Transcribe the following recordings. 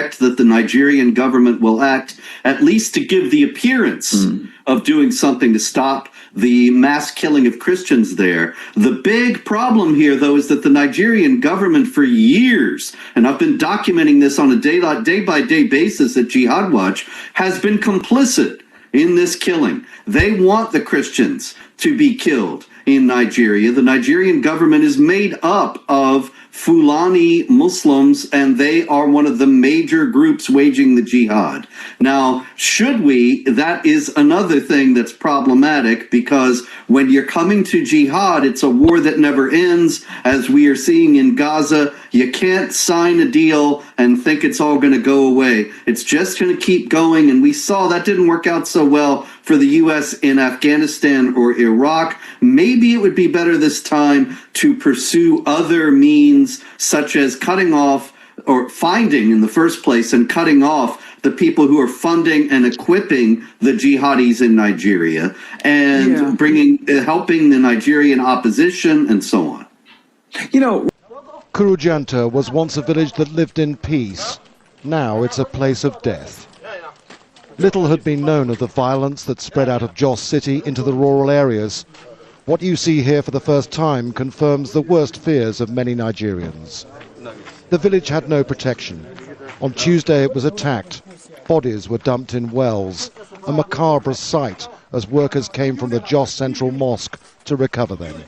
expect that the Nigerian government will act, at least to give the appearance of doing something to stop the mass killing of Christians there. The big problem here, though, is that the Nigerian government for years, and I've been documenting this on a day-by-day basis at Jihad Watch, has been complicit in this killing. They want the Christians to be killed in Nigeria. The Nigerian government is made up of Fulani Muslims, and they are one of the major groups waging the jihad. Now, that is another thing that's problematic, because when you're coming to jihad, it's a war that never ends. As we are seeing in Gaza, you can't sign a deal and think it's all going to go away. It's just going to keep going, and we saw that didn't work out so well for the U.S. in Afghanistan or Iraq. Maybe it would be better this time to pursue other means, such as cutting off, or finding in the first place and cutting off the people who are funding and equipping the jihadis in Nigeria, and helping the Nigerian opposition and so on. You know, Kuru Janta was once a village that lived in peace. Now it's a place of death. Little had been known of the violence that spread out of Jos City into the rural areas. What you see here for the first time confirms the worst fears of many Nigerians. The village had no protection. On Tuesday it was attacked. Bodies were dumped in wells, a macabre sight as workers came from the Jos Central Mosque to recover them.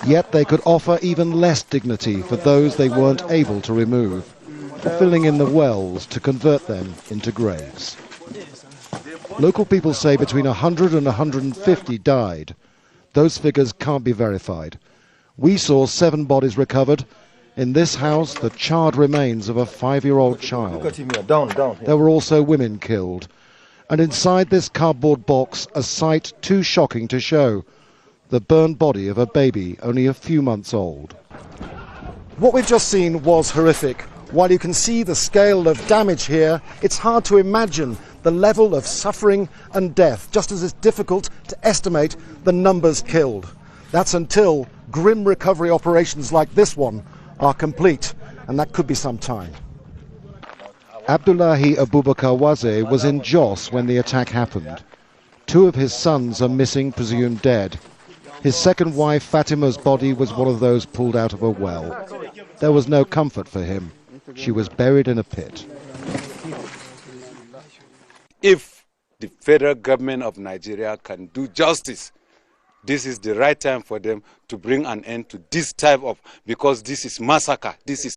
Yet they could offer even less dignity for those they weren't able to remove, filling in the wells to convert them into graves. Local people say between 100 and 150 died. Those figures can't be verified. We saw 7 bodies recovered. In this house, the charred remains of a 5-year-old child. There were also women killed. And inside this cardboard box, a sight too shocking to show: the burned body of a baby only a few months old. What we've just seen was horrific. While you can see the scale of damage here, it's hard to imagine the level of suffering and death, just as it's difficult to estimate the numbers killed. That's until grim recovery operations like this one are complete, and that could be some time. Abdullahi Abubakar Waze was in Jos when the attack happened. 2 of his sons are missing, presumed dead. His second wife, Fatima's body, was one of those pulled out of a well. There was no comfort for him. She was buried in a pit. If the federal government of Nigeria can do justice, this is the right time for them to bring an end to this type of, because this is massacre, this is